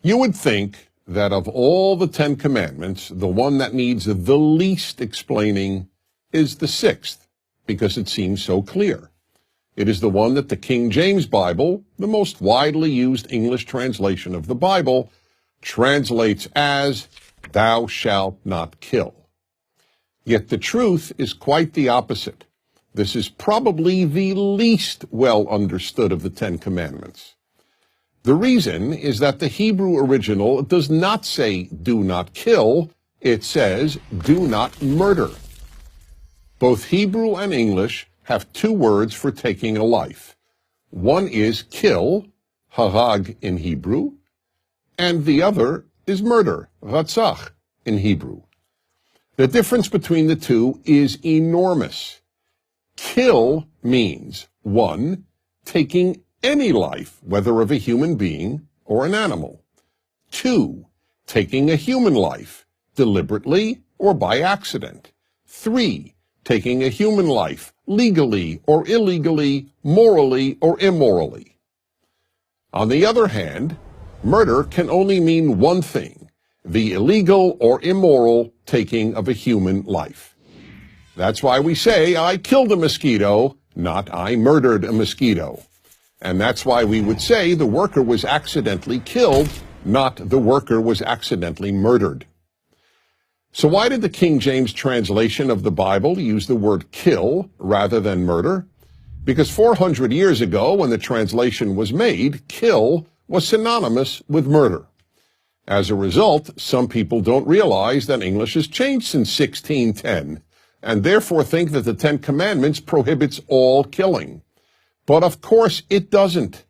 You would think that of all the 10 Commandments, the one that needs the least explaining is the sixth, because it seems so clear. It is the one that the King James Bible, the most widely used English translation of the Bible, translates as, "Thou shalt not kill." Yet the truth is quite the opposite. This is probably the least well understood of the 10 Commandments. The reason is that the Hebrew original does not say, "do not kill." It says, "do not murder." Both Hebrew and English have two words for taking a life. One is kill, harag in Hebrew, and the other is murder, ratzach in Hebrew. The difference between the two is enormous. Kill means, one, taking any life, whether of a human being or an animal. Two, taking a human life, deliberately or by accident. Three, taking a human life, legally or illegally, morally or immorally. On the other hand, murder can only mean one thing: the illegal or immoral taking of a human life. That's why we say, "I killed a mosquito," not "I murdered a mosquito." And that's why we would say the worker was accidentally killed, not the worker was accidentally murdered. So why did the King James translation of the Bible use the word kill rather than murder? Because 400 years ago, when the translation was made, kill was synonymous with murder. As a result, some people don't realize that English has changed since 1610, and therefore think that the 10 Commandments prohibits all killing. But of course it doesn't.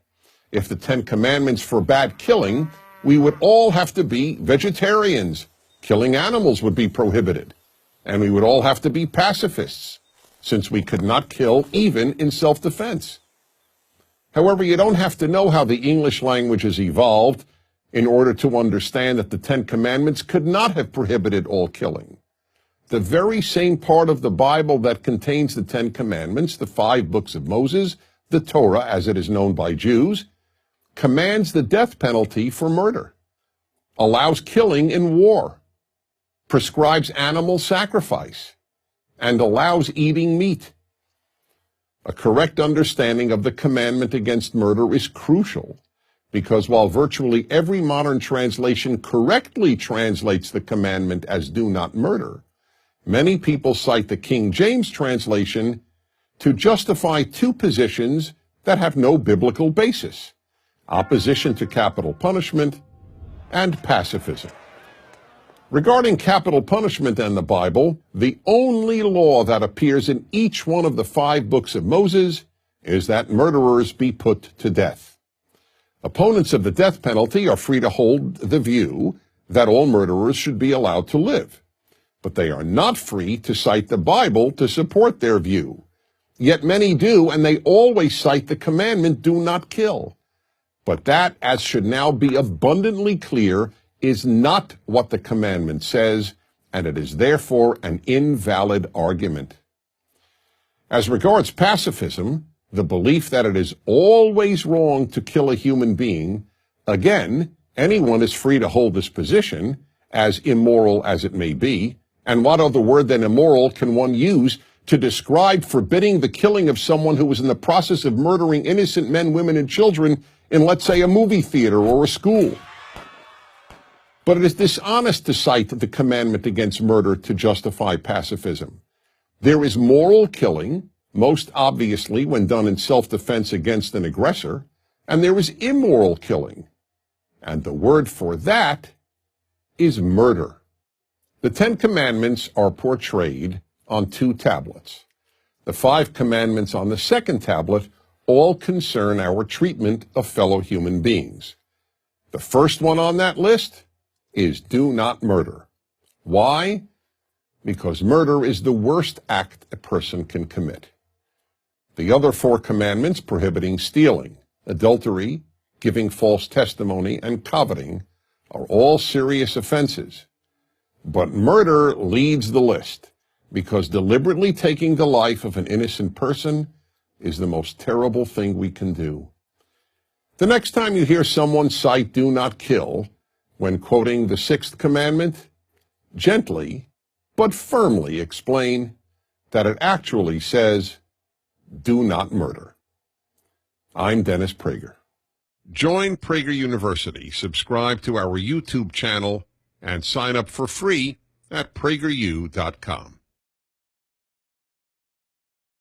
If the 10 Commandments forbade killing, we would all have to be vegetarians. Killing animals would be prohibited. And we would all have to be pacifists, since we could not kill even in self-defense. However, you don't have to know how the English language has evolved in order to understand that the 10 Commandments could not have prohibited all killing. The very same part of the Bible that contains the 10 Commandments, the 5 books of Moses, the Torah as it is known by Jews, commands the death penalty for murder, allows killing in war, prescribes animal sacrifice, and allows eating meat. A correct understanding of the commandment against murder is crucial, because while virtually every modern translation correctly translates the commandment as "do not murder," many people cite the King James translation to justify two positions that have no biblical basis: opposition to capital punishment and pacifism. Regarding capital punishment and the Bible, the only law that appears in each one of the 5 books of Moses is that murderers be put to death. Opponents of the death penalty are free to hold the view that all murderers should be allowed to live, but they are not free to cite the Bible to support their view. Yet many do, and they always cite the commandment, "do not kill." But that, as should now be abundantly clear, is not what the commandment says, and it is therefore an invalid argument. As regards pacifism, the belief that it is always wrong to kill a human being, again, anyone is free to hold this position, as immoral as it may be, and what other word than immoral can one use to describe forbidding the killing of someone who was in the process of murdering innocent men, women, and children in, let's say, a movie theater or a school? But it is dishonest to cite the commandment against murder to justify pacifism. There is moral killing, most obviously when done in self-defense against an aggressor, and there is immoral killing. And the word for that is murder. The 10 Commandments are portrayed on 2 tablets. The 5 Commandments on the second tablet all concern our treatment of fellow human beings. The first one on that list is "do not murder." Why? Because murder is the worst act a person can commit. The other 4 commandments prohibiting stealing, adultery, giving false testimony, and coveting are all serious offenses. But murder leads the list, because deliberately taking the life of an innocent person is the most terrible thing we can do. The next time you hear someone cite "do not kill," when quoting the sixth commandment, gently but firmly explain that it actually says, do not murder. I'm Dennis Prager. Join Prager University, subscribe to our YouTube channel, and sign up for free at prageru.com.